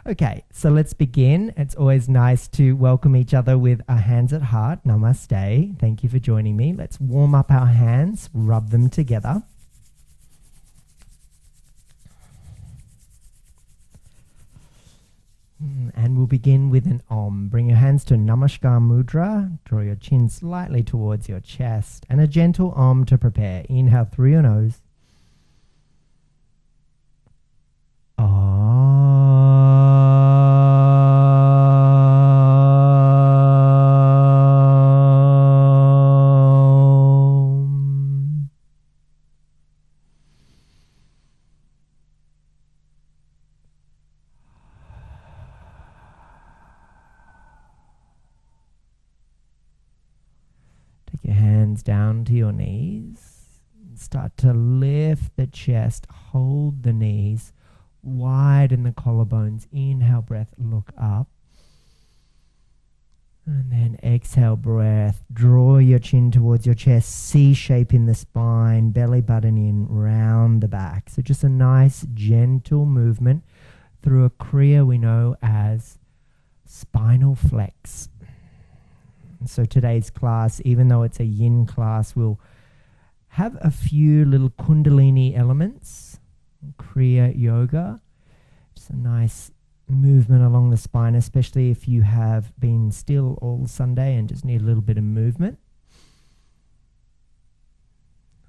Okay, so let's begin. It's always nice to welcome each other with our hands at heart. Namaste. Thank you for joining me. Let's warm up our hands, rub them together. And we'll begin with an Om. Bring your hands to Namaskar Mudra. Draw your chin slightly towards your chest. And a gentle Om to prepare. Inhale through your nose. Take your hands down to your knees. Start to lift the chest. Hold the knees. Widen the collarbones. Inhale, breath, look up. And then exhale, breath. Draw your chin towards your chest. C shape in the spine. Belly button in, round the back. So just a nice, gentle movement through a kriya we know as spinal flex. So today's class, even though it's a yin class, will have a few little kundalini elements. Kriya yoga. Just a nice movement along the spine, especially if you have been still all Sunday and just need a little bit of movement.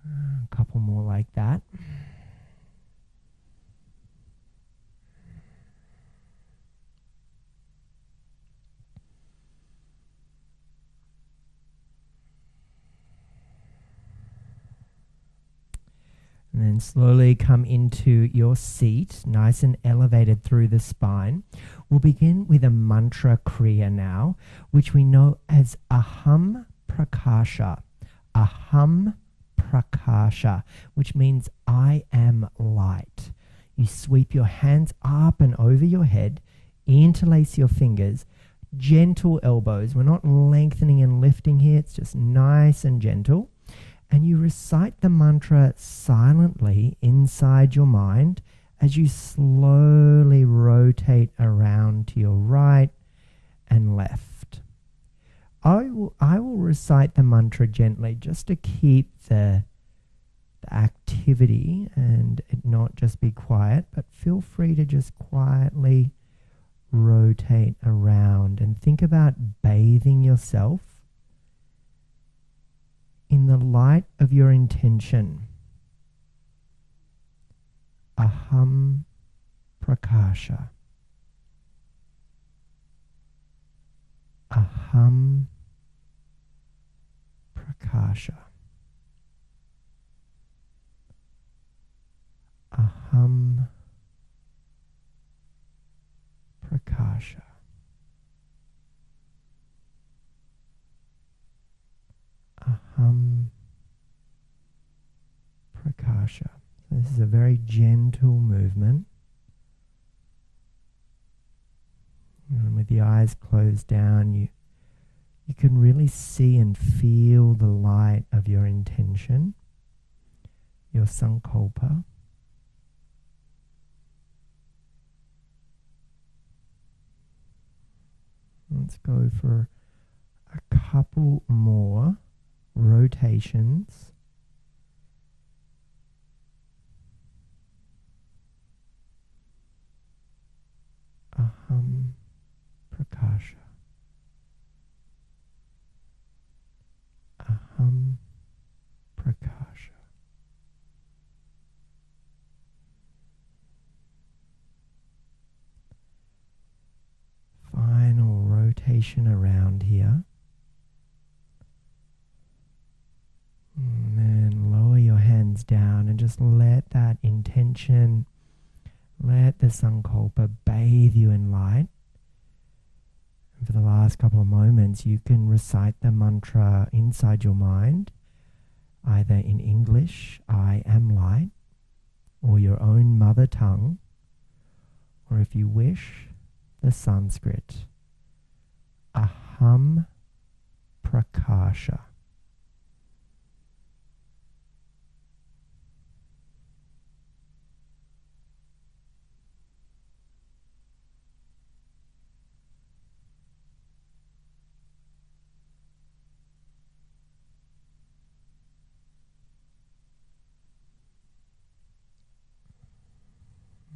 A couple more like that. And then slowly come into your seat, nice and elevated through the spine. We'll begin with a mantra kriya now, which we know as Aham Prakasha. Aham Prakasha, which means I am light. You sweep your hands up and over your head, interlace your fingers, gentle elbows. We're not lengthening and lifting here, it's just nice and gentle. And you recite the mantra silently inside your mind as you slowly rotate around to your right and left. I will recite the mantra gently just to keep the activity and it not just be quiet, but feel free to just quietly rotate around and think about bathing yourself in the light of your intention. Aham Prakasha. Aham Prakasha. Aham Prakasha. Aham Prakasha. This is a very gentle movement. And with the eyes closed down, you can really see and feel the light of your intention, your sankalpa. Let's go for a couple more rotations. Aham Prakasha. Aham Prakasha. Final rotation around here. And then lower your hands down and just let that intention, let the sankalpa bathe you in light. And for the last couple of moments, you can recite the mantra inside your mind, either in English, I am light, or your own mother tongue, or if you wish, the Sanskrit, Aham Prakasha.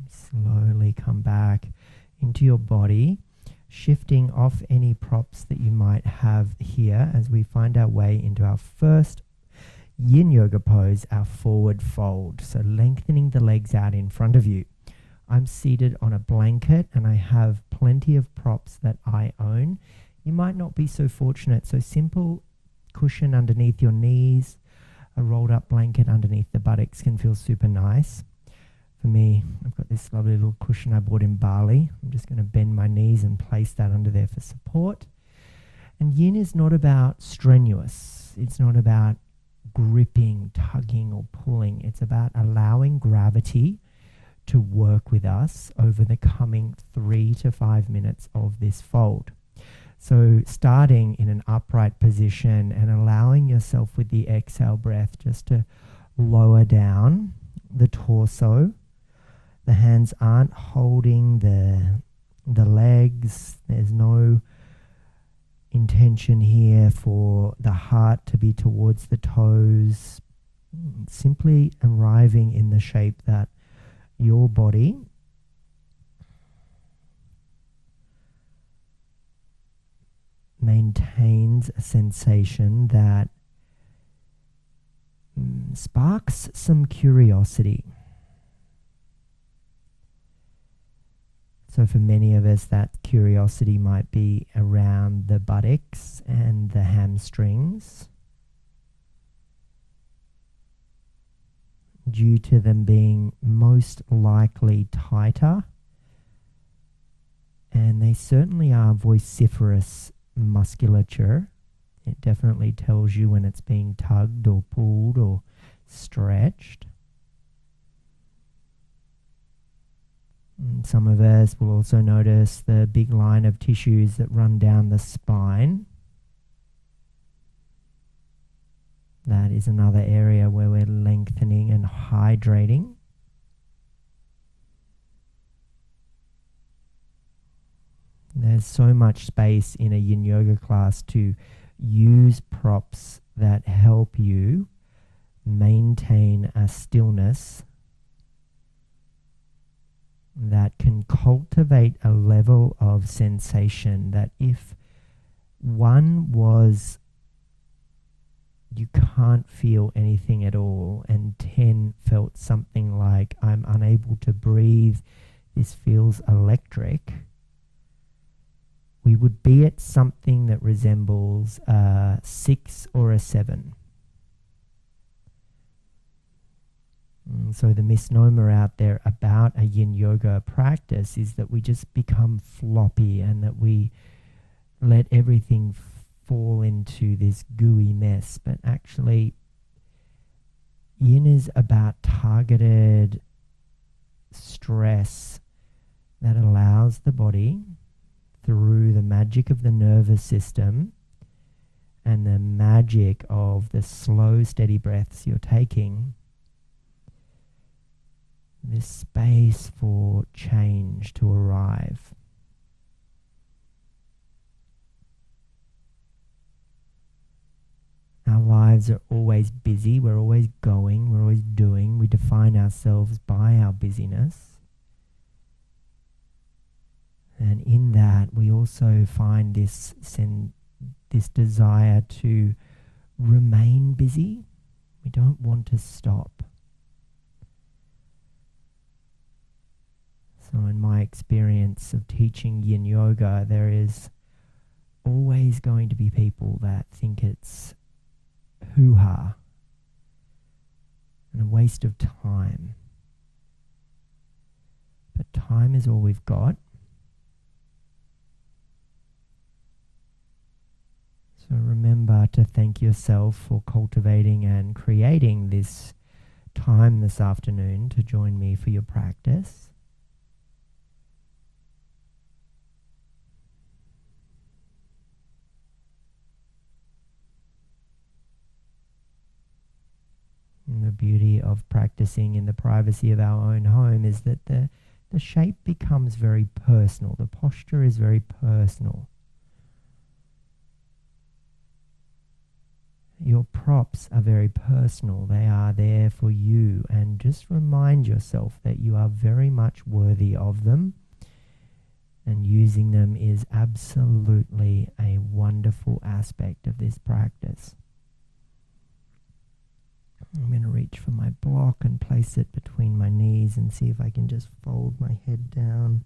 Slowly come back into your body, shifting off any props that you might have here as we find our way into our first Yin Yoga pose, our forward fold. So lengthening the legs out in front of you. I'm seated on a blanket and I have plenty of props that I own. You might not be so fortunate, so simple cushion underneath your knees, a rolled up blanket underneath the buttocks can feel super nice. For me, I've got this lovely little cushion I bought in Bali. I'm just going to bend my knees and place that under there for support. And Yin is not about strenuous. It's not about gripping, tugging or pulling. It's about allowing gravity to work with us over the coming 3 to 5 minutes of this fold. So starting in an upright position and allowing yourself with the exhale breath just to lower down the torso. The hands aren't holding the legs. There's no intention here for the heart to be towards the toes. Simply arriving in the shape that your body maintains a sensation that sparks some curiosity. So for many of us, that curiosity might be around the buttocks and the hamstrings, due to them being most likely tighter, and they certainly are vociferous musculature. It definitely tells you when it's being tugged or pulled or stretched. And some of us will also notice the big line of tissues that run down the spine. That is another area where we're lengthening and hydrating. There's so much space in a Yin Yoga class to use props that help you maintain a stillness that can cultivate a level of sensation that if one was you can't feel anything at all, and 10 felt something like I'm unable to breathe, this feels electric, we would be at something that resembles a 6 or a 7. So the misnomer out there about a Yin Yoga practice is that we just become floppy and that we let everything fall into this gooey mess. But actually, Yin is about targeted stress that allows the body, through the magic of the nervous system and the magic of the slow, steady breaths you're taking, this space for change to arrive. Our lives are always busy, we're always going, we're always doing, we define ourselves by our busyness. And in that, we also find this desire to remain busy. We don't want to stop. So in my experience of teaching Yin Yoga, there is always going to be people that think it's hoo-ha and a waste of time. But time is all we've got. So remember to thank yourself for cultivating and creating this time this afternoon to join me for your practice. And the beauty of practicing in the privacy of our own home is that the shape becomes very personal. The posture is very personal. Your props are very personal. They are there for you, and just remind yourself that you are very much worthy of them, and using them is absolutely a wonderful aspect of this practice. I'm going to reach for my block and place it between my knees and see if I can just fold my head down.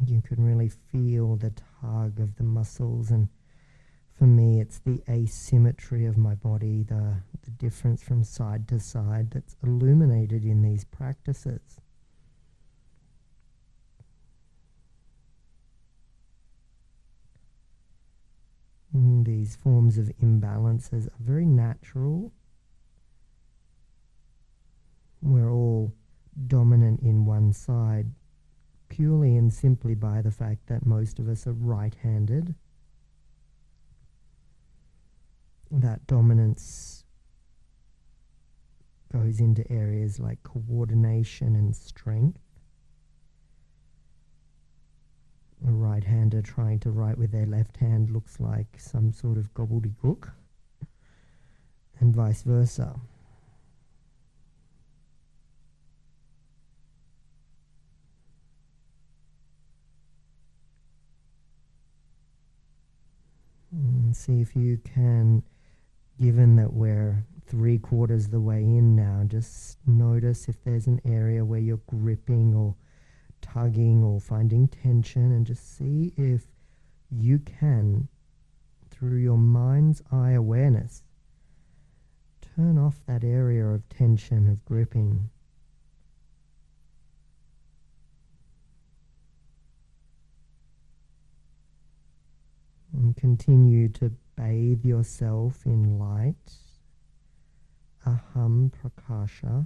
You can really feel the tug of the muscles, and for me it's the asymmetry of my body, the difference from side to side that's illuminated in these practices. These forms of imbalances are very natural. We're all dominant in one side, purely and simply by the fact that most of us are right-handed. That dominance goes into areas like coordination and strength. A right-hander trying to write with their left hand looks like some sort of gobbledygook, and vice versa. See if you can, given that we're 3/4 the way in now, just notice if there's an area where you're gripping or tugging or finding tension, and just see if you can, through your mind's eye awareness, turn off that area of tension, of gripping. And continue to bathe yourself in light, aham prakasha.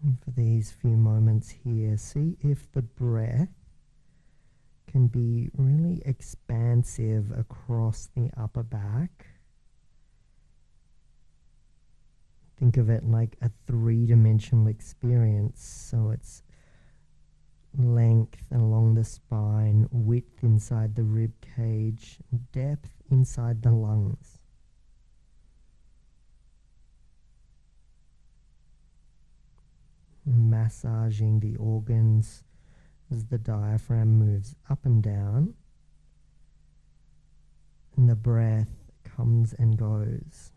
And for these few moments here, see if the breath can be really expansive across the upper back. Think of it like a three-dimensional experience. So it's length along the spine, width inside the rib cage, depth inside the lungs. Massaging the organs as the diaphragm moves up and down, and the breath comes and goes.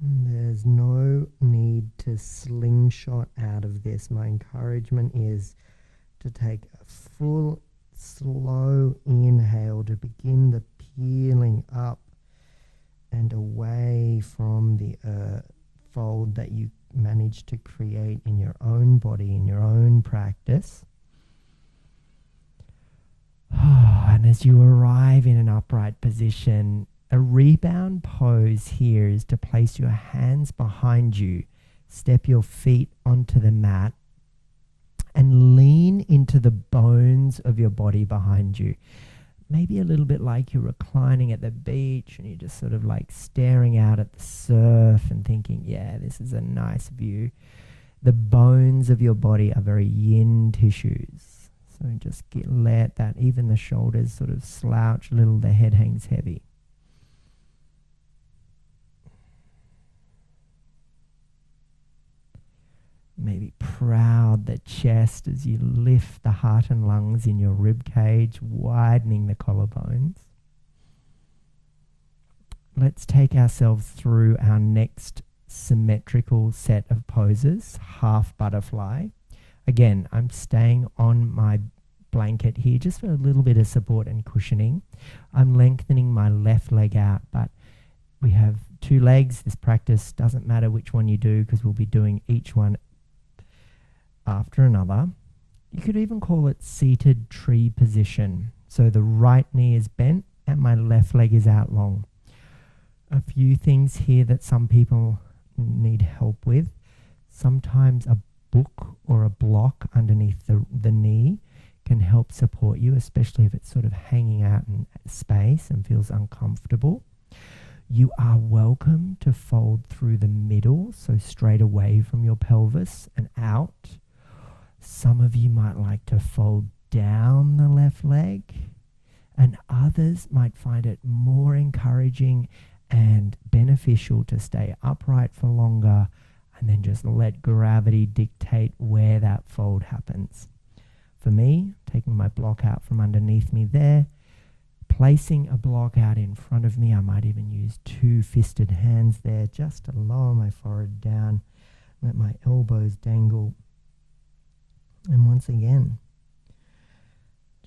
There's no need to slingshot out of this. My encouragement is to take a full, slow inhale to begin the peeling up and away from the fold that you managed to create in your own body, in your own practice. And as you arrive in an upright position, a rebound pose here is to place your hands behind you, step your feet onto the mat, and lean into the bones of your body behind you. Maybe a little bit like you're reclining at the beach and you're just sort of like staring out at the surf and thinking, yeah, this is a nice view. The bones of your body are very yin tissues. So just let that, even the shoulders sort of slouch a little, the head hangs heavy. Maybe proud the chest as you lift the heart and lungs in your rib cage, widening the collarbones. Let's take ourselves through our next symmetrical set of poses, half butterfly. Again, I'm staying on my blanket here just for a little bit of support and cushioning. I'm lengthening my left leg out, but We have 2 legs. This practice doesn't matter which one you do because we'll be doing each one after another. You could even call it seated tree position. So the right knee is bent and my left leg is out long. A few things here that some people need help with. Sometimes a book or a block underneath the knee can help support you, especially if it's sort of hanging out in space and feels uncomfortable. You are welcome to fold through the middle, so straight away from your pelvis and out. Some of you might like to fold down the left leg, and others might find it more encouraging and beneficial to stay upright for longer and then just let gravity dictate where that fold happens. For me, taking my block out from underneath me there, placing a block out in front of me, I might even use 2 fisted hands there just to lower my forehead down, let my elbows dangle. And once again,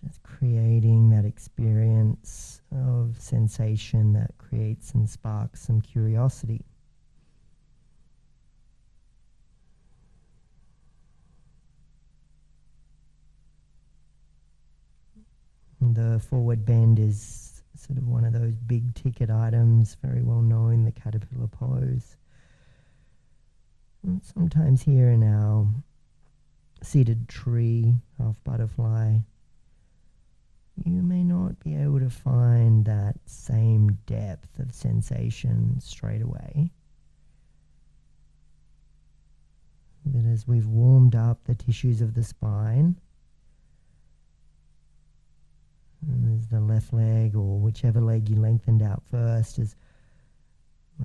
just creating that experience of sensation that creates and sparks some curiosity. The forward bend is sort of one of those big ticket items, very well known, the caterpillar pose. And sometimes here in our seated tree, half butterfly, you may not be able to find that same depth of sensation straight away. But as we've warmed up the tissues of the spine, and as the left leg or whichever leg you lengthened out first is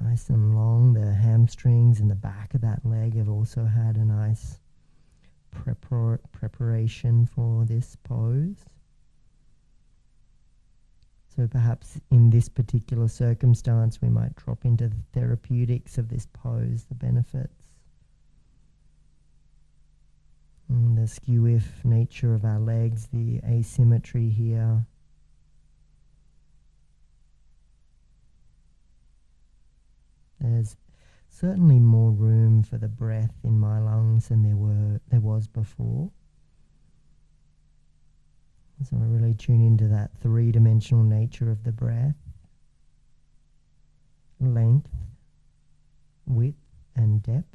nice and long, the hamstrings and the back of that leg have also had a nice preparation for this pose. So perhaps in this particular circumstance we might drop into the therapeutics of this pose, the benefits. And the skew-if nature of our legs, the asymmetry here. There's certainly more room for the breath in my lungs than there was before. So I really tune into that 3-dimensional nature of the breath. Length, width, and depth.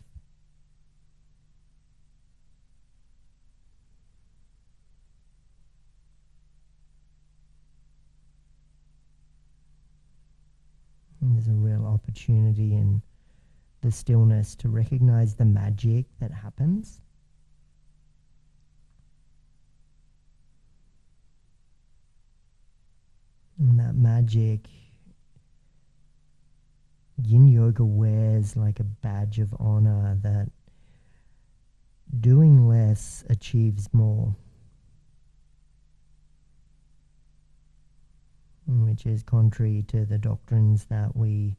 And there's a real opportunity in the stillness to recognize the magic that happens. And that magic, Yin Yoga wears like a badge of honor that doing less achieves more. Which is contrary to the doctrines that we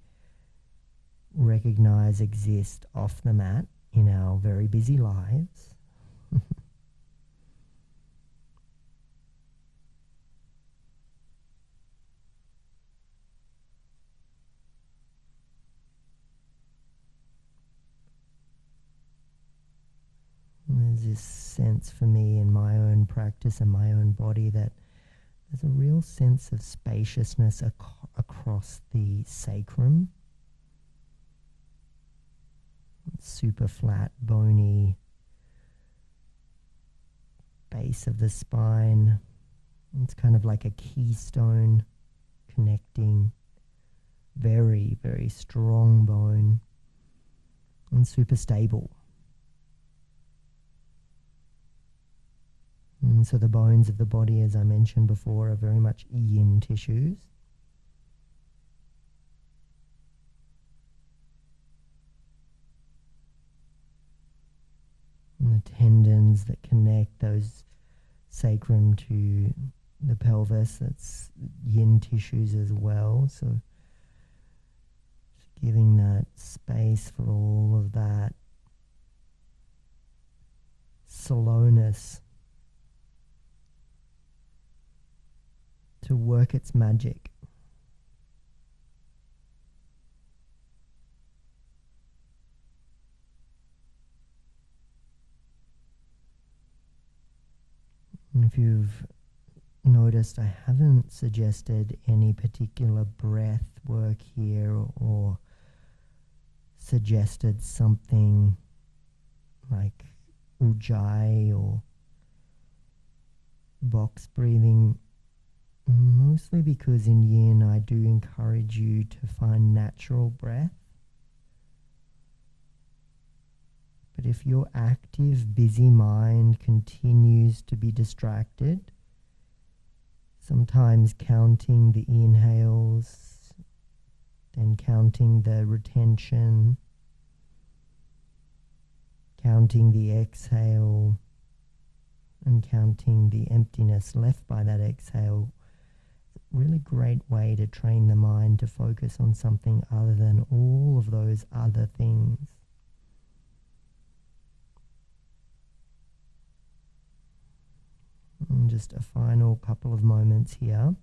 recognize exist off the mat in our very busy lives. There's this sense for me in my own practice and my own body that there's a real sense of spaciousness across the sacrum. Super flat, bony base of the spine. It's kind of like a keystone connecting. Very, very strong bone and super stable. And so the bones of the body, as I mentioned before, are very much yin tissues. And the tendons that connect those sacrum to the pelvis, that's yin tissues as well. So just giving that space for all of that slowness to work its magic. If you've noticed, I haven't suggested any particular breath work here or suggested something like ujjayi or box breathing, mostly because in Yin I do encourage you to find natural breath. But if your active, busy mind continues to be distracted, sometimes counting the inhales, then counting the retention, counting the exhale, and counting the emptiness left by that exhale, really great way to train the mind to focus on something other than all of those other things. And just a final couple of moments here.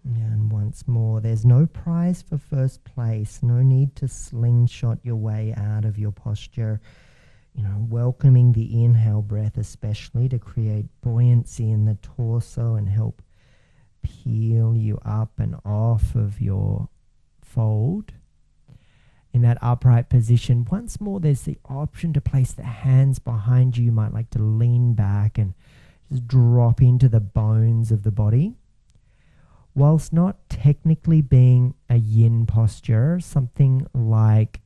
And once more, there's no prize for first place. No need to slingshot your way out of your posture. Welcoming the inhale breath especially to create buoyancy in the torso and help peel you up and off of your fold. In that upright position, once more, there's the option to place the hands behind you. You might like to lean back and just drop into the bones of the body. Whilst not technically being a yin posture, something like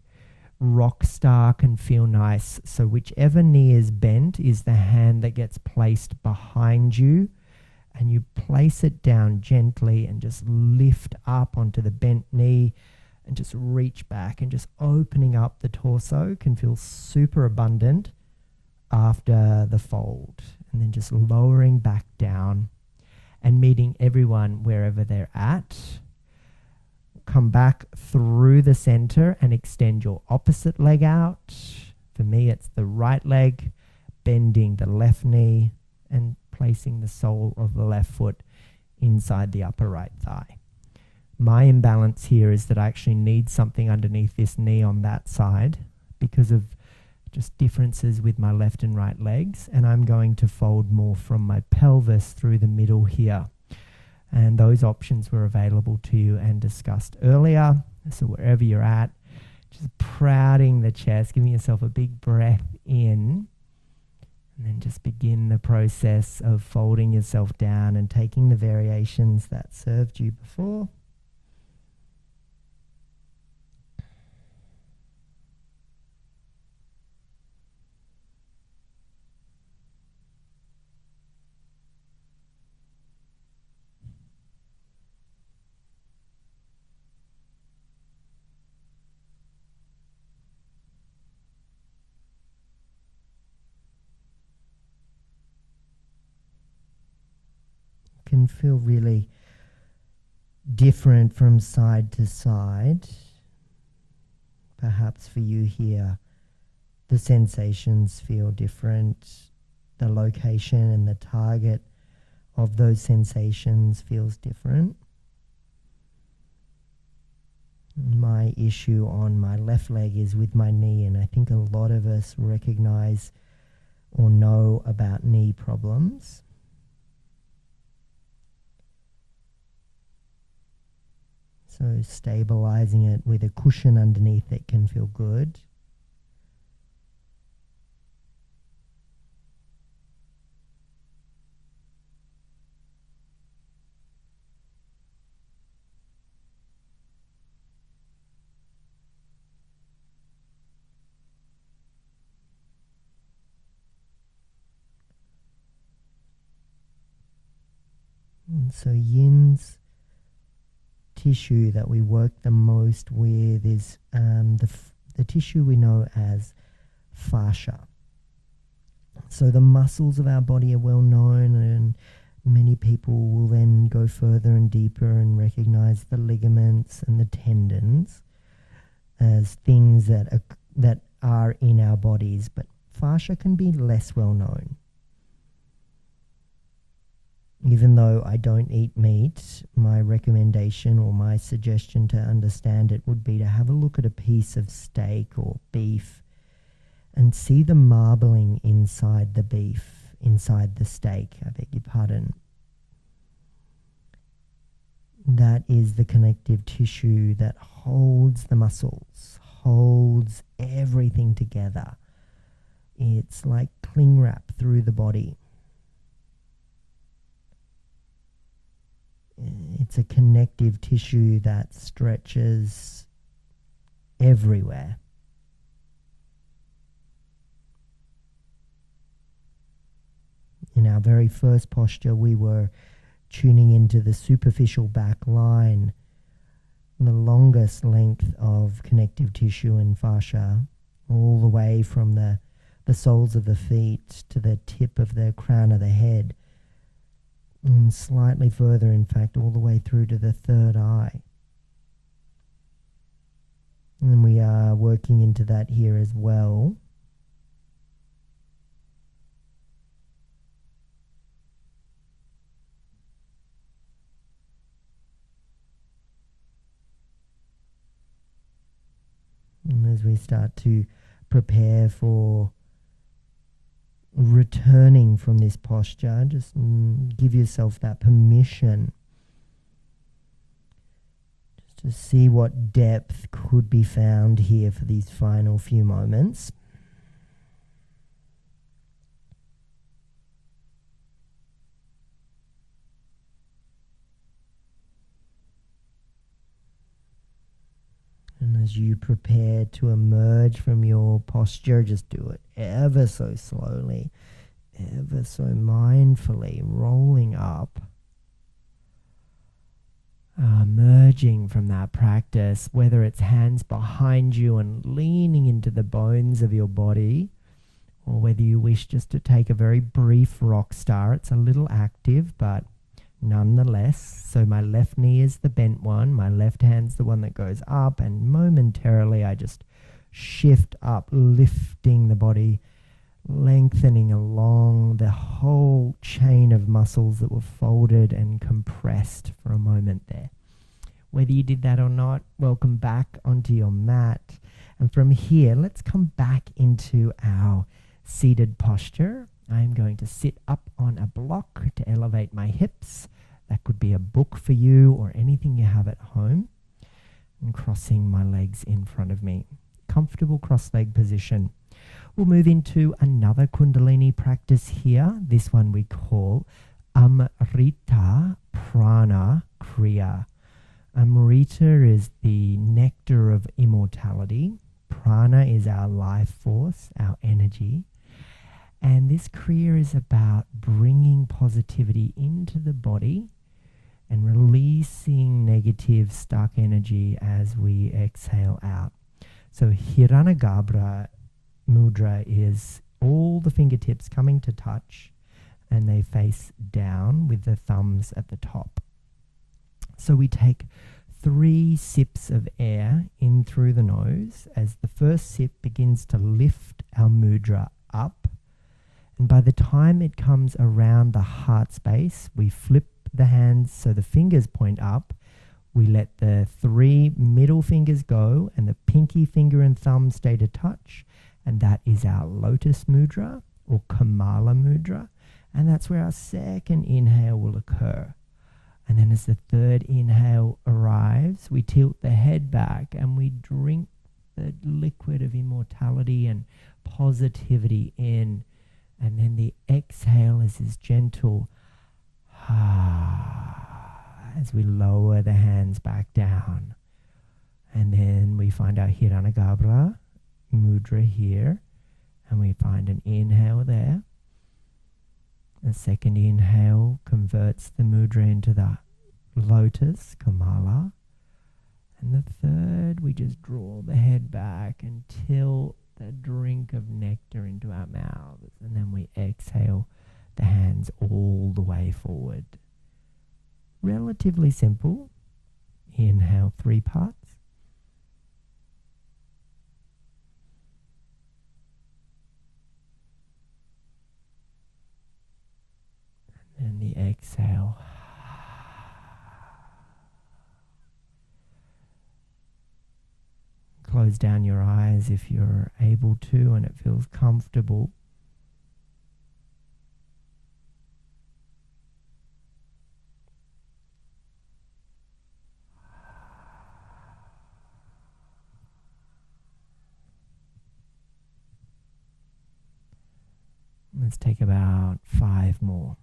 rock star can feel nice. So whichever knee is bent is the hand that gets placed behind you, and you place it down gently and just lift up onto the bent knee and just reach back, and just opening up the torso can feel super abundant after the fold. And then just lowering back down and meeting everyone wherever they're at. Come back through the center and extend your opposite leg out. For me, it's the right leg, bending the left knee and placing the sole of the left foot inside the upper right thigh. My imbalance here is that I actually need something underneath this knee on that side because of just differences with my left and right legs, and I'm going to fold more from my pelvis through the middle here. And those options were available to you and discussed earlier. So wherever you're at, just prouding the chest, giving yourself a big breath in, and then just begin the process of folding yourself down and taking the variations that served you before. Can feel really different from side to side. Perhaps for you here, the sensations feel different. The location and the target of those sensations feels different. My issue on my left leg is with my knee, and I think a lot of us recognize or know about knee problems. So stabilizing it with a cushion underneath it can feel good. And so Yin's tissue that we work the most with is the tissue we know as fascia. So the muscles of our body are well known, and many people will then go further and deeper and recognize the ligaments and the tendons as things that are in our bodies, but fascia can be less well known. Even though I don't eat meat, my recommendation or my suggestion to understand it would be to have a look at a piece of steak or beef and see the marbling inside the beef, inside the steak, I beg your pardon. That is the connective tissue that holds the muscles, holds everything together. It's like cling wrap through the body. It's a connective tissue that stretches everywhere. In our very first posture, we were tuning into the superficial back line, the longest length of connective tissue and fascia, all the way from the soles of the feet to the tip of the crown of the head, and slightly further, in fact, all the way through to the third eye. And we are working into that here as well. And as we start to prepare for returning from this posture, just give yourself that permission just to see what depth could be found here for these final few moments. And as you prepare to emerge from your posture, just do it ever so slowly, ever so mindfully, rolling up, emerging from that practice, whether it's hands behind you and leaning into the bones of your body, or whether you wish just to take a very brief rock star. It's a little active, but nonetheless. So my left knee is the bent one, my left hand's the one that goes up, and momentarily I just shift up, lifting the body, lengthening along the whole chain of muscles that were folded and compressed for a moment there. Whether you did that or not, welcome back onto your mat. And from here, let's come back into our seated posture. I'm going to sit up on a block to elevate my hips. That could be a book for you or anything you have at home. And crossing my legs in front of me. Comfortable cross-leg position. We'll move into another Kundalini practice here. This one we call Amrita Prana Kriya. Amrita is the nectar of immortality. Prana is our life force, our energy. And this Kriya is about bringing positivity into the body and releasing negative stuck energy as we exhale out. So Hiranagabra mudra is all the fingertips coming to touch, and they face down with the thumbs at the top. So we take 3 sips of air in through the nose as the first sip begins to lift our mudra up. And by the time it comes around the heart space, we flip the hands so the fingers point up. We let the 3 middle fingers go and the pinky finger and thumb stay to touch. And that is our lotus mudra or Kamala mudra. And that's where our second inhale will occur. And then as the third inhale arrives, we tilt the head back and we drink the liquid of immortality and positivity in. And then the exhale is this gentle as we lower the hands back down. And then we find our Hiranagabra mudra here. And we find an inhale there. The second inhale converts the mudra into the lotus, Kamala. And the third, we just draw the head back and tilt the drink of nectar into our mouths, and then we exhale the hands all the way forward. Relatively simple. Inhale 3 parts. And then the exhale. Close down your eyes if you're able to and it feels comfortable. Let's take about 5 more.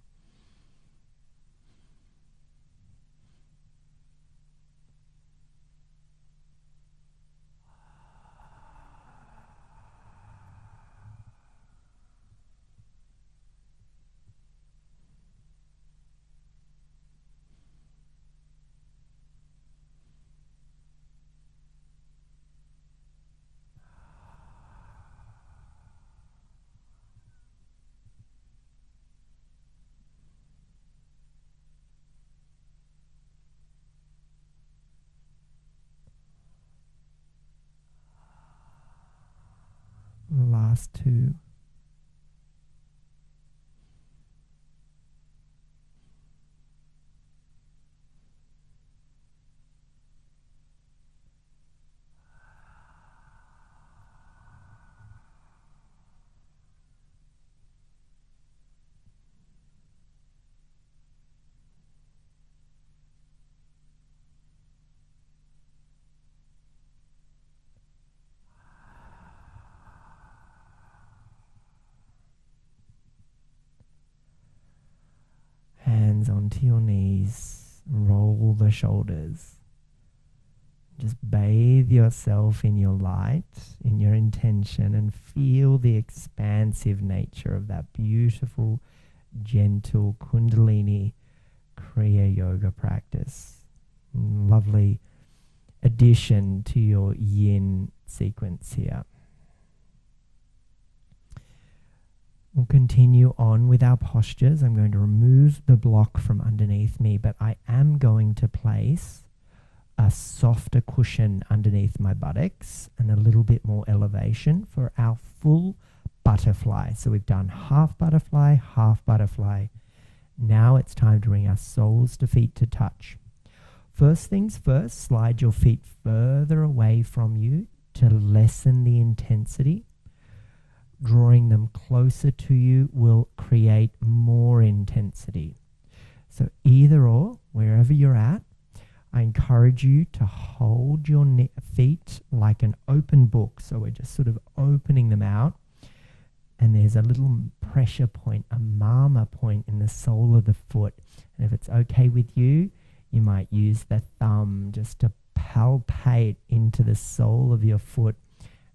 Last 2. Hands onto your knees, roll the shoulders. Just bathe yourself in your light, in your intention, and feel the expansive nature of that beautiful, gentle Kundalini Kriya Yoga practice. Lovely addition to your Yin sequence here. We'll continue on with our postures. I'm going to remove the block from underneath me, but I am going to place a softer cushion underneath my buttocks and a little bit more elevation for our full butterfly. So we've done half butterfly, half butterfly. Now it's time to bring our soles to feet to touch. First things first, slide your feet further away from you to lessen the intensity. Drawing them closer to you will create more intensity. So either or, wherever you're at, I encourage you to hold your feet like an open book. So we're just sort of opening them out. And there's a little pressure point, a mama point in the sole of the foot. And if it's okay with you, you might use the thumb just to palpate into the sole of your foot.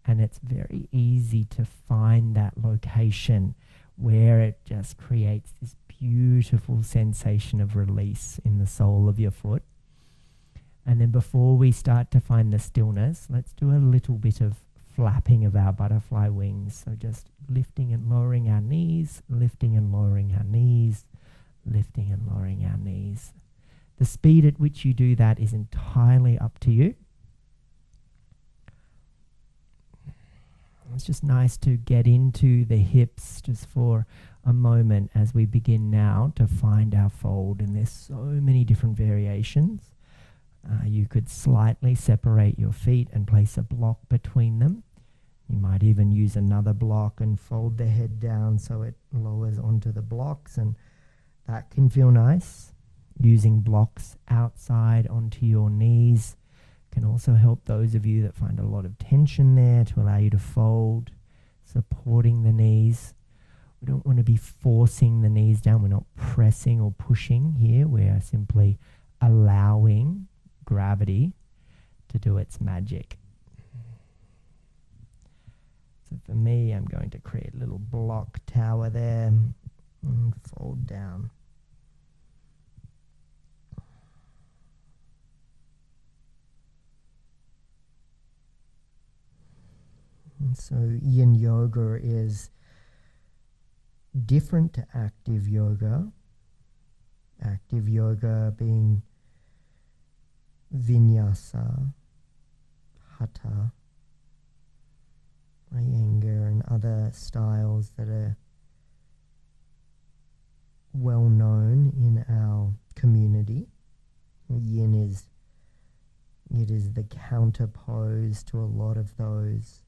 And it's very easy to find that location where it just creates this beautiful sensation of release in the sole of your foot. And then before we start to find the stillness, let's do a little bit of flapping of our butterfly wings. So just lifting and lowering our knees, lifting and lowering our knees, lifting and lowering our knees. The speed at which you do that is entirely up to you. It's just nice to get into the hips just for a moment as we begin now to find our fold. And there's so many different variations. You could slightly separate your feet and place a block between them. You might even use another block and fold the head down so it lowers onto the blocks, and that can feel nice. Using blocks outside onto your knees can also help those of you that find a lot of tension there to allow you to fold, supporting the knees. We don't want to be forcing the knees down. We're not pressing or pushing here. We're simply allowing gravity to do its magic. So for me, I'm going to create a little block tower there and fold down. And so Yin Yoga is different to active yoga. Active yoga being vinyasa, hatha, Iyengar, and other styles that are well known in our community. Yin is the counter pose to a lot of those.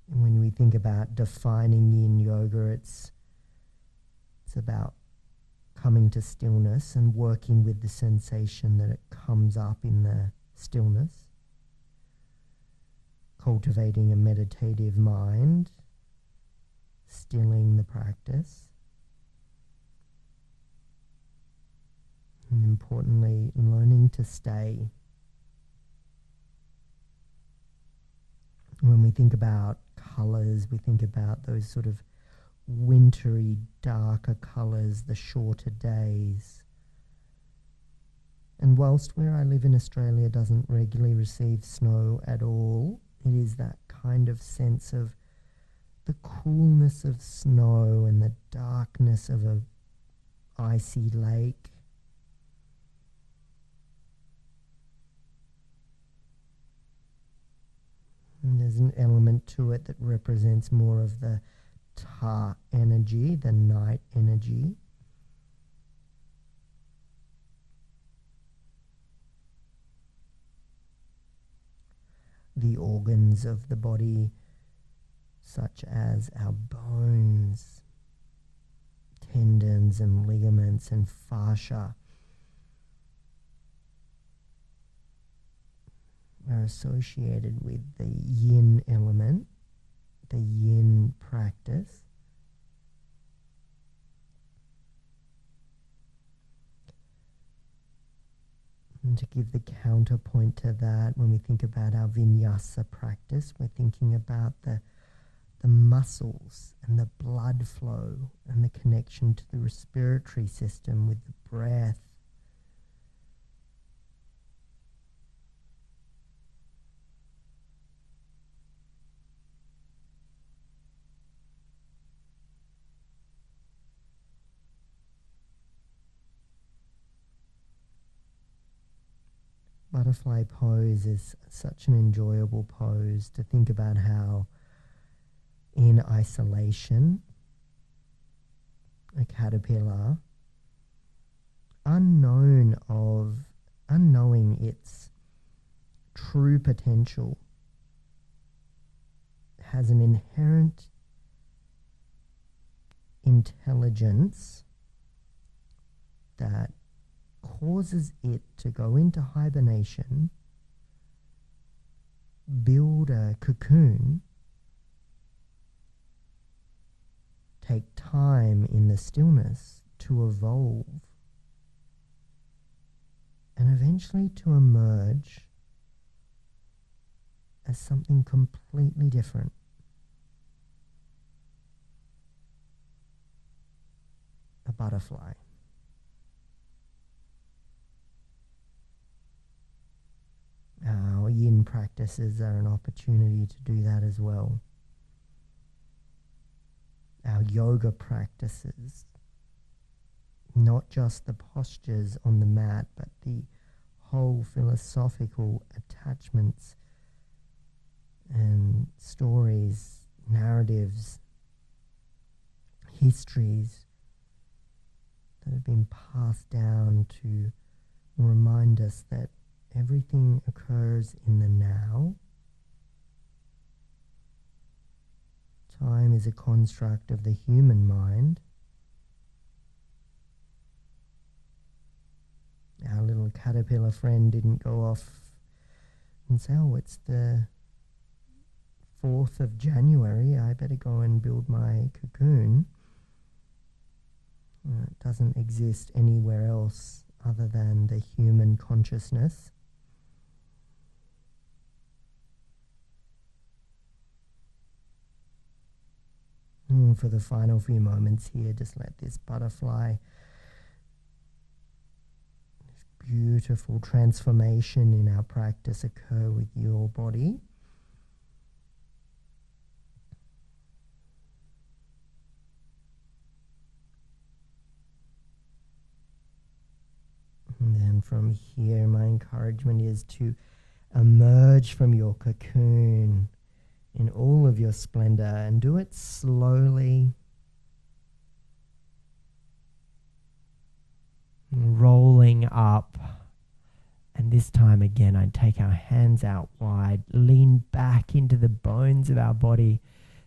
When we think about defining Yin Yoga, it's about coming to stillness and working with the sensation that it comes up in the stillness, cultivating a meditative mind, stilling the practice, and importantly, learning to stay. When we think about colours, we think about those sort of wintry, darker colours, the shorter days. And whilst where I live in Australia doesn't regularly receive snow at all, it is that kind of sense of the coolness of snow and the darkness of a icy lake. And there's an element to it that represents more of the Ta energy, the night energy. The organs of the body, such as our bones, tendons and ligaments and fascia, are associated with the yin element, the yin practice. And to give the counterpoint to that, when we think about our vinyasa practice, we're thinking about the muscles and the blood flow and the connection to the respiratory system with the breath. Butterfly pose is such an enjoyable pose to think about how in isolation, a caterpillar, unknowing its true potential, has an inherent intelligence that causes it to go into hibernation, build a cocoon, take time in the stillness to evolve, and eventually to emerge as something completely different. A butterfly. Our yin practices are an opportunity to do that as well. Our yoga practices, not just the postures on the mat, but the whole philosophical attachments and stories, narratives, histories that have been passed down to remind us that everything occurs in the now. Time is a construct of the human mind. Our little caterpillar friend didn't go off and say, oh, it's the 4th of January, I better go and build my cocoon. It doesn't exist anywhere else other than the human consciousness. For the final few moments here, just let this butterfly, this beautiful transformation in our practice occur with your body. And then from here, my encouragement is to emerge from your cocoon in all of your splendor, and do it slowly rolling up. And this time again, I take our hands out wide, lean back into the bones of our body,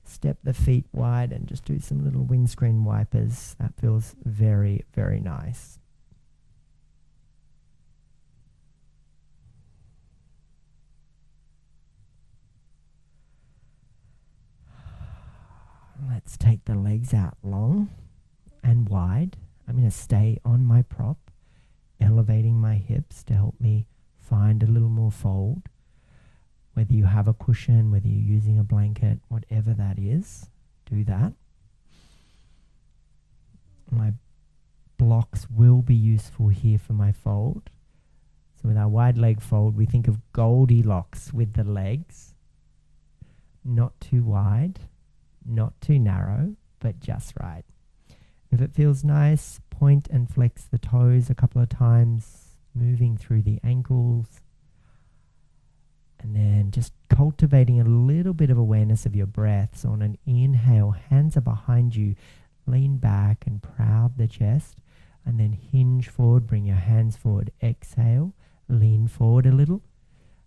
step the feet wide, and just do some little windscreen wipers. That feels very, very nice. Let's take the legs out long and wide. I'm going to stay on my prop, elevating my hips to help me find a little more fold. Whether you have a cushion, whether you're using a blanket, whatever that is, do that. My blocks will be useful here for my fold. So with our wide leg fold, we think of Goldilocks with the legs. Not too wide, not too narrow, but just right. If it feels nice, point and flex the toes a couple of times, moving through the ankles. And then just cultivating a little bit of awareness of your breath. So on an inhale, hands are behind you, lean back and proud the chest. And then hinge forward, bring your hands forward. Exhale, lean forward a little.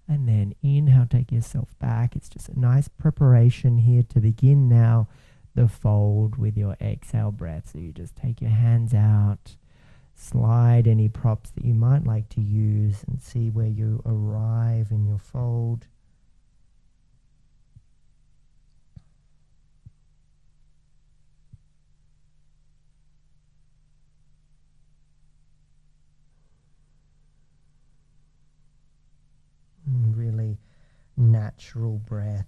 And then inhale, take yourself back. It's just a nice preparation here to begin now the fold with your exhale breath. So you just take your hands out, slide any props that you might like to use, and see where you arrive in your fold. Really natural breaths.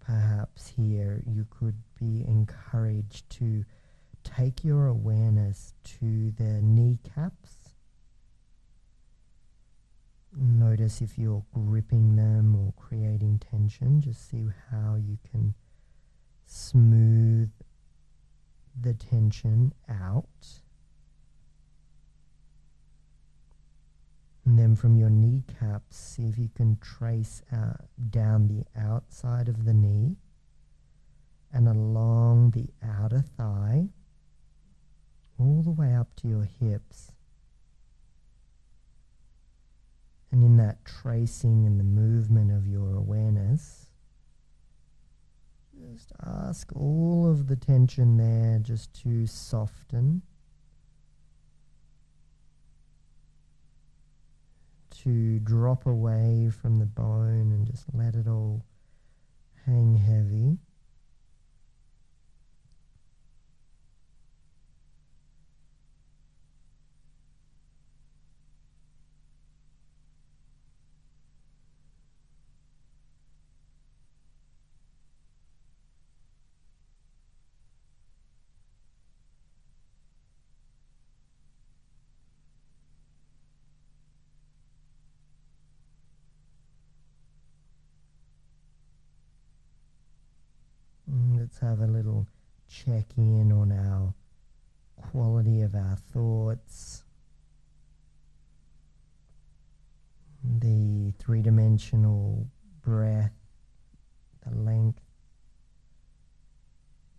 Perhaps here you could be encouraged to take your awareness to the kneecaps. Notice if you're gripping them or creating tension. Just see how you can smooth the tension out. And then from your kneecaps, see if you can trace down the outside of the knee and along the outer thigh, all the way up to your hips. And in that tracing and the movement of your awareness, just ask all of the tension there just to soften, to drop away from the bone and just let it all hang heavy. Let's have a little check-in on our quality of our thoughts, the three-dimensional breath, the length,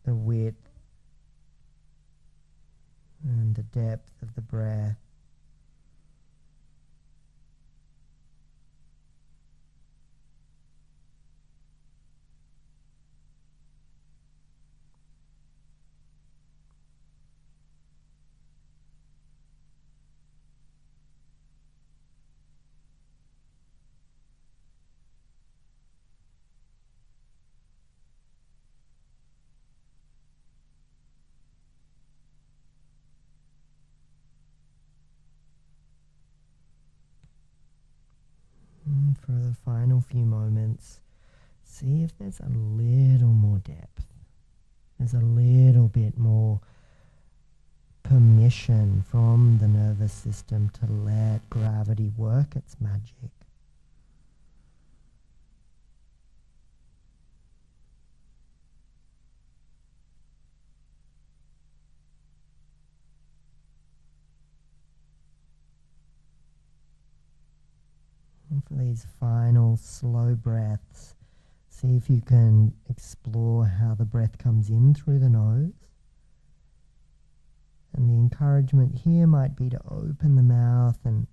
the width, and the depth of the breath. For the final few moments, see if there's a little more depth. There's a little bit more permission from the nervous system to let gravity work its magic. And for these final slow breaths, see if you can explore how the breath comes in through the nose. And the encouragement here might be to open the mouth and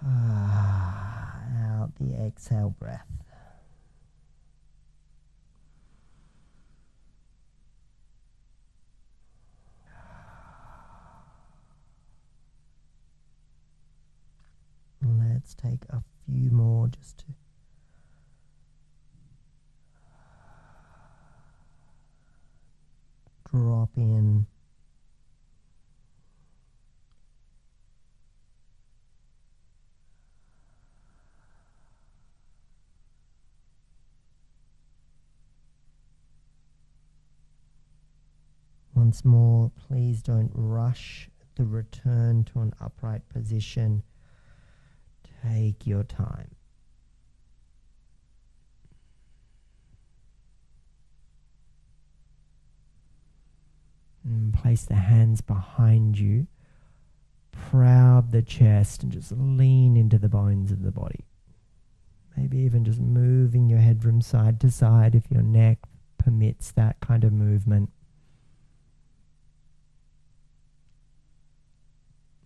out the exhale breath. Let's take a few more just to drop in. Once more, please don't rush the return to an upright position. Take your time. And place the hands behind you. Proud the chest and just lean into the bones of the body. Maybe even just moving your head from side to side if your neck permits that kind of movement.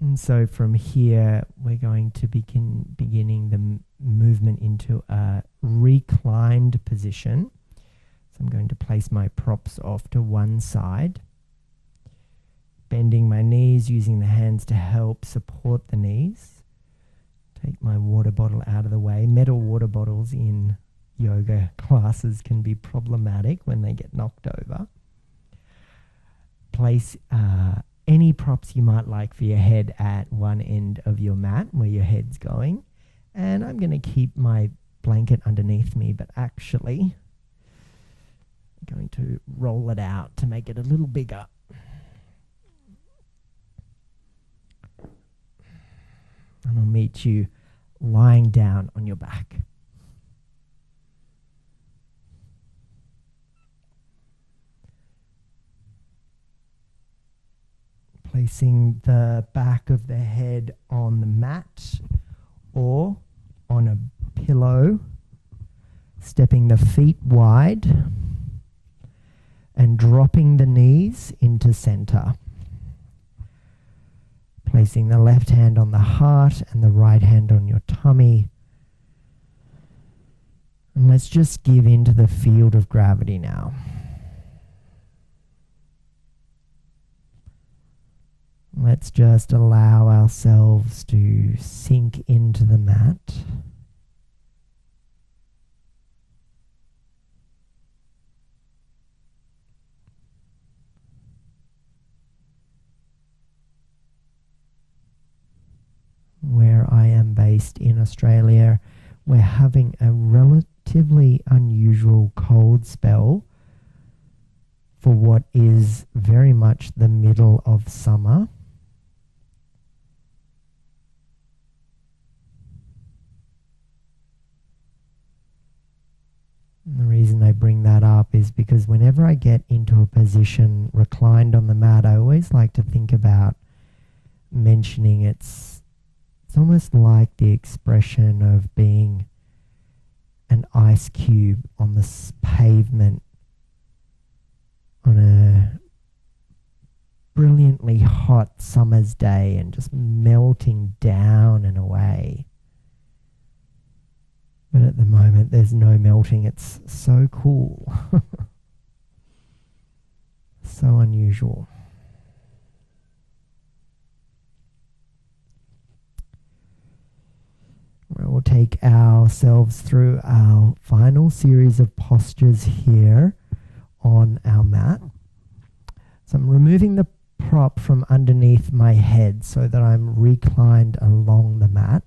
And so from here, we're going to beginning the movement into a reclined position. So I'm going to place my props off to one side, bending my knees, using the hands to help support the knees. Take my water bottle out of the way. Metal water bottles in yoga classes can be problematic when they get knocked over. Place any props you might like for your head at one end of your mat where your head's going. And I'm going to keep my blanket underneath me, but actually I'm going to roll it out to make it a little bigger. And I'll meet you lying down on your back. Placing the back of the head on the mat or on a pillow, stepping the feet wide and dropping the knees into center. Placing the left hand on the heart and the right hand on your tummy. And let's just give into the field of gravity now. Let's just allow ourselves to sink into the mat. Where I am based in Australia, we're having a relatively unusual cold spell for what is very much the middle of summer. And the reason I bring that up is because whenever I get into a position reclined on the mat, I always like to think about mentioning it's almost like the expression of being an ice cube on the pavement on a brilliantly hot summer's day and just melting down and away. But at the moment, there's no melting. It's so cool. So unusual. We'll take ourselves through our final series of postures here on our mat. So I'm removing the prop from underneath my head so that I'm reclined along the mat.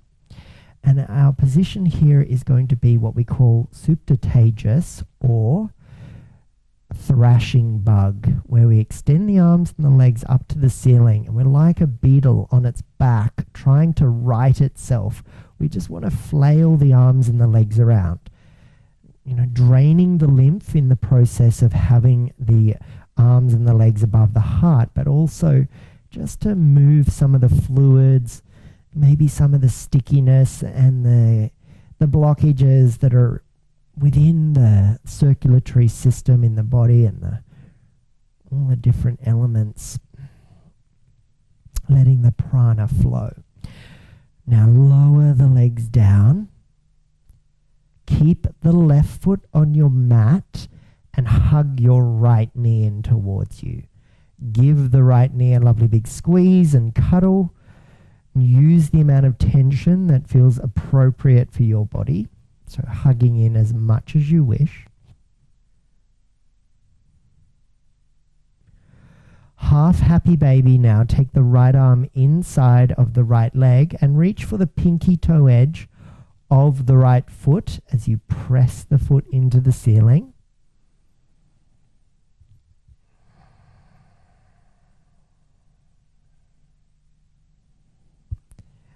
And our position here is going to be what we call suptatejas, or thrashing bug, where we extend the arms and the legs up to the ceiling, and we're like a beetle on its back trying to right itself. We just want to flail the arms and the legs around, draining the lymph in the process of having the arms and the legs above the heart, but also just to move some of the fluids, maybe some of the stickiness and the blockages that are within the circulatory system in the body and all the different elements, letting the prana flow. Now lower the legs down. Keep the left foot on your mat and hug your right knee in towards you. Give the right knee a lovely big squeeze and cuddle. Use the amount of tension that feels appropriate for your body. So hugging in as much as you wish. Half happy baby now. Take the right arm inside of the right leg and reach for the pinky toe edge of the right foot as you press the foot into the ceiling.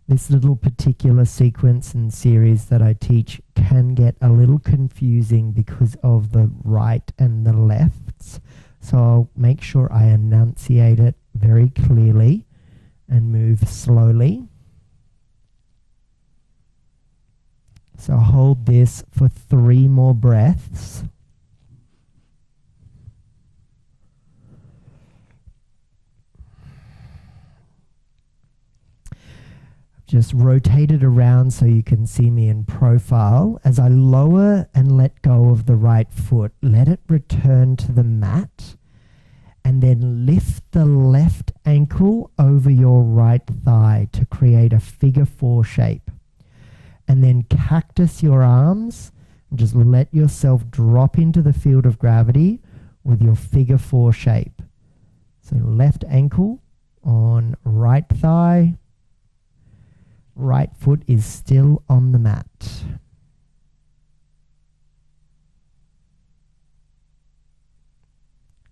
This little particular sequence and series that I teach can get a little confusing because of the right and the lefts. So I'll make sure I enunciate it very clearly and move slowly. So hold this for 3 more breaths. Just rotate it around so you can see me in profile. As I lower and let go of the right foot, let it return to the mat, and then lift the left ankle over your right thigh to create a figure 4 shape. And then cactus your arms and just let yourself drop into the field of gravity with your figure 4 shape. So left ankle on right thigh. Right foot is still on the mat.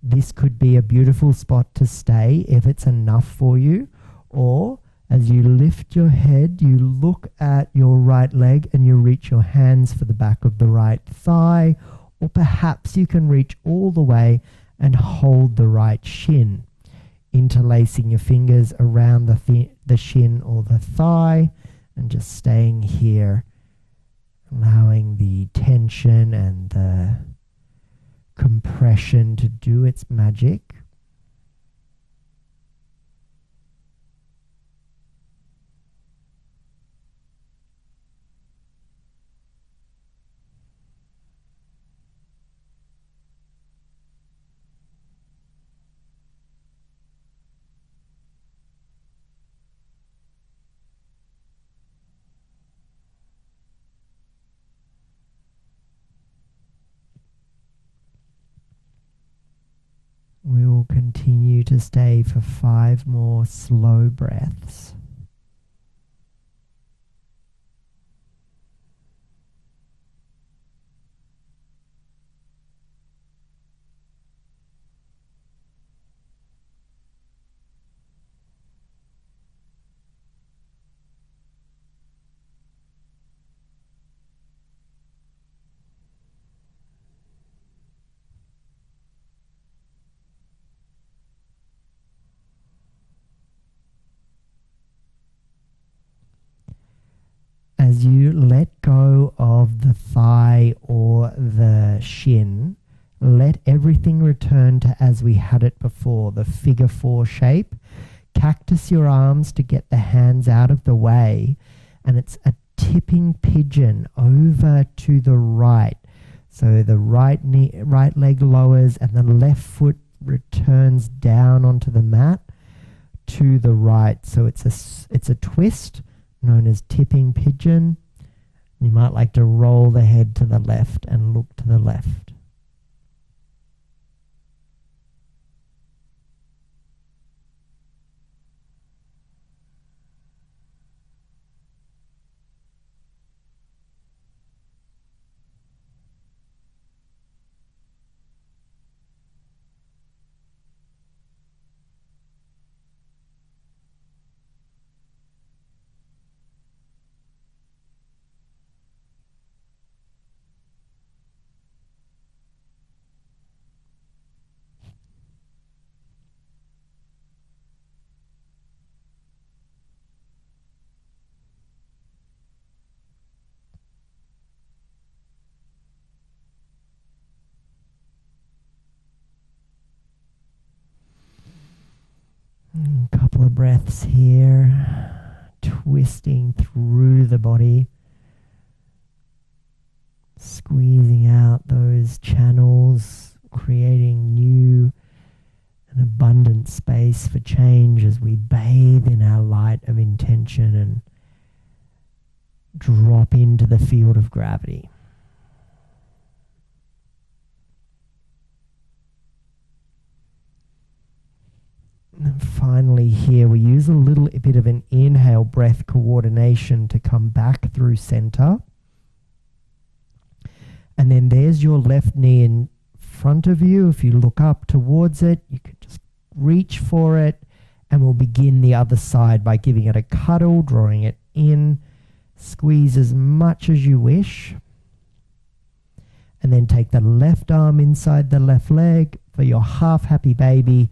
This could be a beautiful spot to stay if it's enough for you, or as you lift your head, you look at your right leg and you reach your hands for the back of the right thigh, or perhaps you can reach all the way and hold the right shin, interlacing your fingers around the shin or the thigh, and just staying here, allowing the tension and the compression to do its magic. We will continue to stay for 5 more slow breaths. As you let go of the thigh or the shin, let everything return to as we had it before, the figure 4 shape. Cactus your arms to get the hands out of the way, and it's a tipping pigeon over to the right. So the right leg lowers and the left foot returns down onto the mat to the right. So it's a twist known as tipping pigeon. You might like to roll the head to the left and look to the left. A couple of breaths here, twisting through the body, squeezing out those channels, creating new and abundant space for change as we bathe in our light of intention and drop into the field of gravity. And finally here, we use a little bit of an inhale breath coordination to come back through center. And then there's your left knee in front of you. If you look up towards it, you could just reach for it. And we'll begin the other side by giving it a cuddle, drawing it in. Squeeze as much as you wish. And then take the left arm inside the left leg for your half happy baby.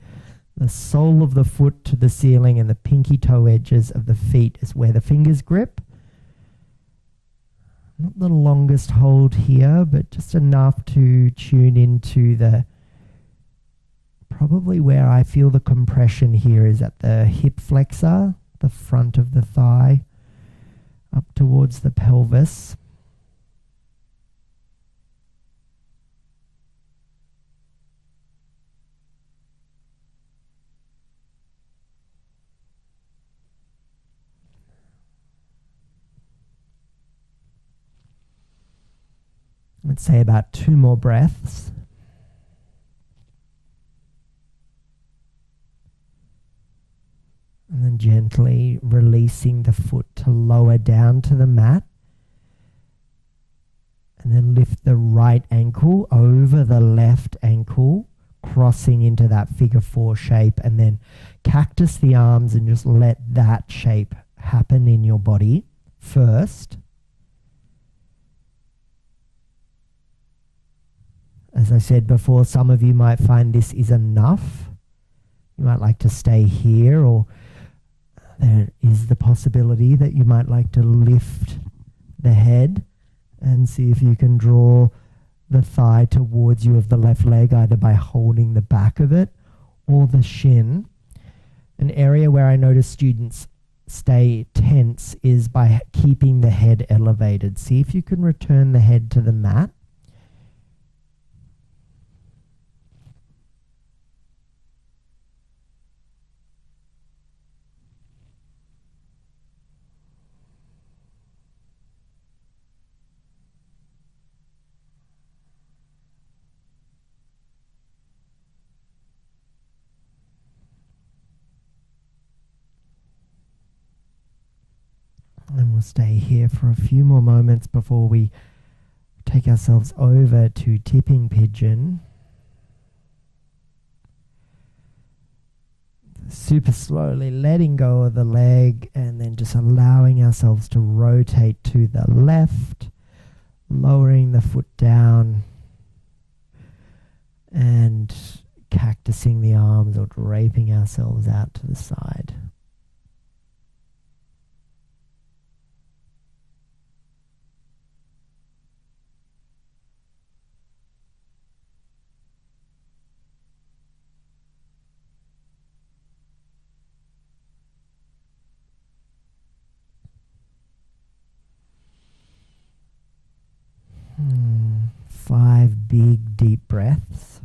The sole of the foot to the ceiling and the pinky toe edges of the feet is where the fingers grip. Not the longest hold here, but just enough to tune into the, probably where I feel the compression here is at the hip flexor, the front of the thigh, up towards the pelvis. Let's say about 2 more breaths. And then gently releasing the foot to lower down to the mat. And then lift the right ankle over the left ankle, crossing into that figure 4 shape. And then cactus the arms and just let that shape happen in your body first. As I said before, some of you might find this is enough. You might like to stay here, or there is the possibility that you might like to lift the head and see if you can draw the thigh towards you of the left leg, either by holding the back of it or the shin. An area where I notice students stay tense is by keeping the head elevated. See if you can return the head to the mat. And we'll stay here for a few more moments before we take ourselves over to tipping pigeon. Super slowly letting go of the leg and then just allowing ourselves to rotate to the left, lowering the foot down and cactusing the arms or draping ourselves out to the side. Five big deep breaths.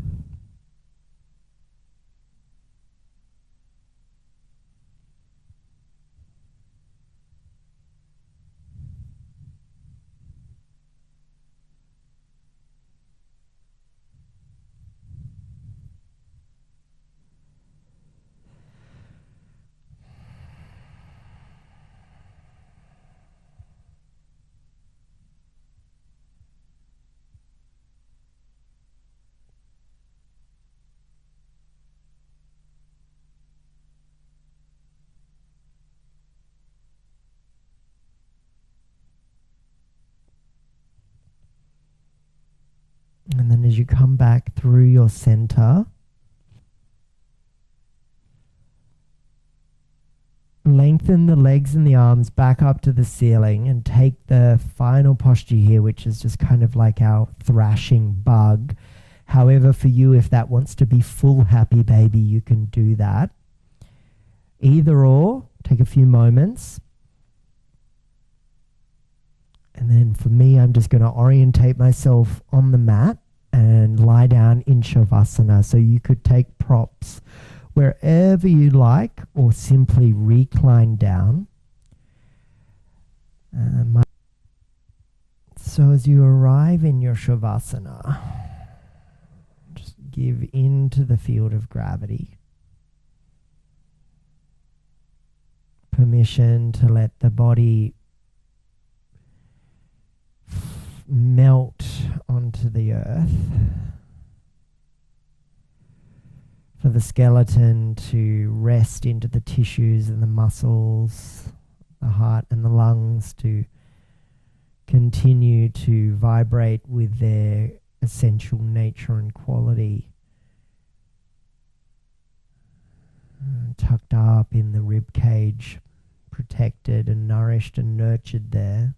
And then as you come back through your center, lengthen the legs and the arms back up to the ceiling and take the final posture here, which is just kind of like our thrashing bug. However, for you, if that wants to be full happy baby, you can do that. Either or, take a few moments. And then for me, I'm just going to orientate myself on the mat and lie down in Shavasana. So you could take props wherever you like, or simply recline down. So as you arrive in your Shavasana, just give into the field of gravity. Permission to let the body melt onto the earth. For the skeleton to rest into the tissues and the muscles, the heart and the lungs to continue to vibrate with their essential nature and quality. Tucked up in the rib cage, protected and nourished and nurtured there,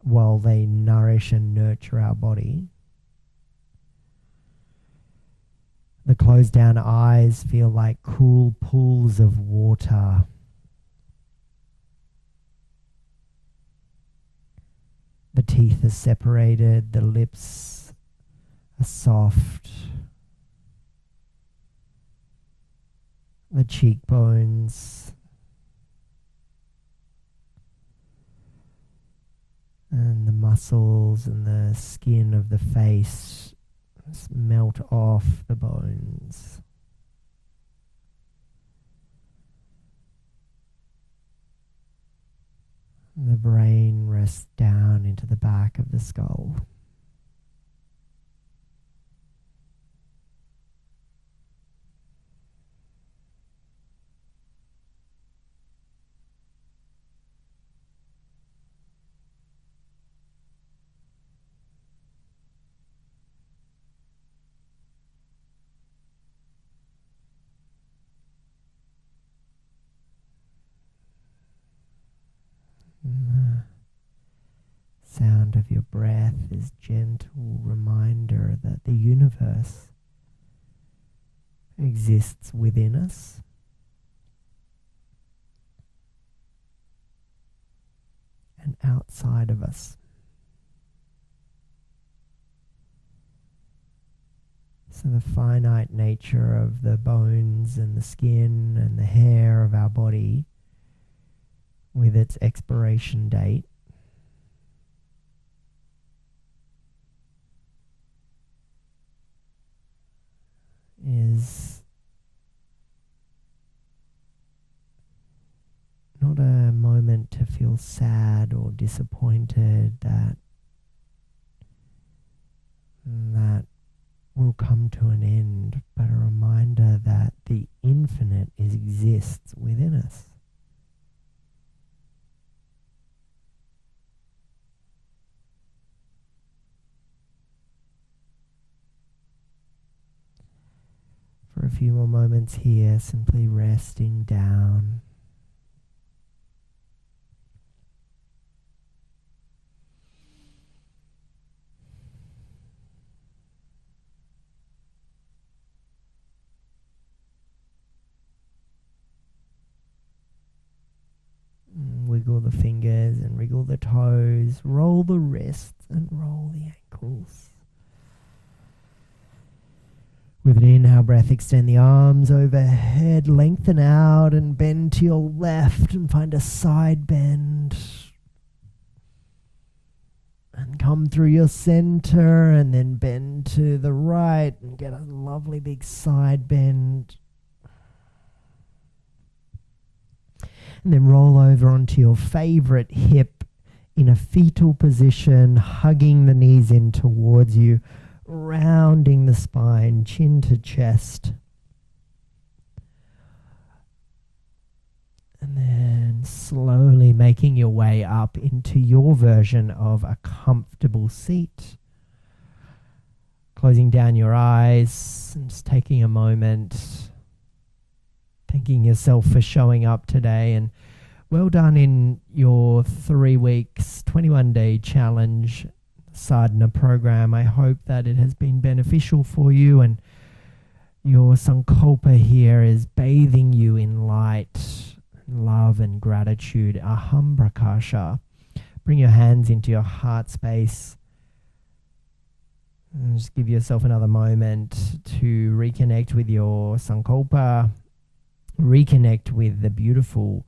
while they nourish and nurture our body. The closed down eyes feel like cool pools of water. The teeth are separated, the lips are soft, the cheekbones and the muscles and the skin of the face melt off the bones. The brain rests down into the back of the skull. The sound of your breath is gentle reminder that the universe exists within us. And outside of us. So the finite nature of the bones and the skin and the hair of our body, with its expiration date, is not a moment to feel sad or disappointed that will come to an end, but a reminder that the infinite exists within us. For a few more moments here, simply resting down. Wiggle the fingers and wriggle the toes, roll the wrists and roll the ankles. With an inhale breath, extend the arms overhead, lengthen out and bend to your left and find a side bend. And come through your center and then bend to the right and get a lovely big side bend. And then roll over onto your favorite hip in a fetal position, hugging the knees in towards you, rounding the spine, chin to chest. And then slowly making your way up into your version of a comfortable seat. Closing down your eyes and just taking a moment, thanking yourself for showing up today, and well done in your 3 weeks, 21-day challenge sadhana program. I hope that it has been beneficial for you and Your sankalpa here is bathing you in light, love and gratitude. Aham prakasha. Bring your hands into your heart space. And just give yourself another moment to reconnect with your sankalpa. Reconnect with the beautiful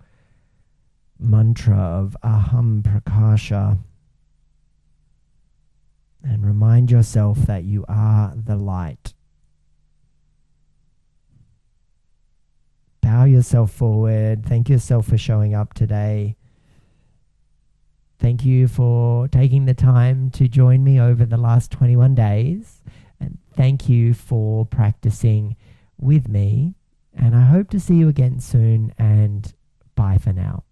mantra of Aham Prakasha. And remind yourself that you are the light. Bow yourself forward. Thank yourself for showing up today. Thank you for taking the time to join me over the last 21 days. And thank you for practicing with me. And I hope to see you again soon. And bye for now.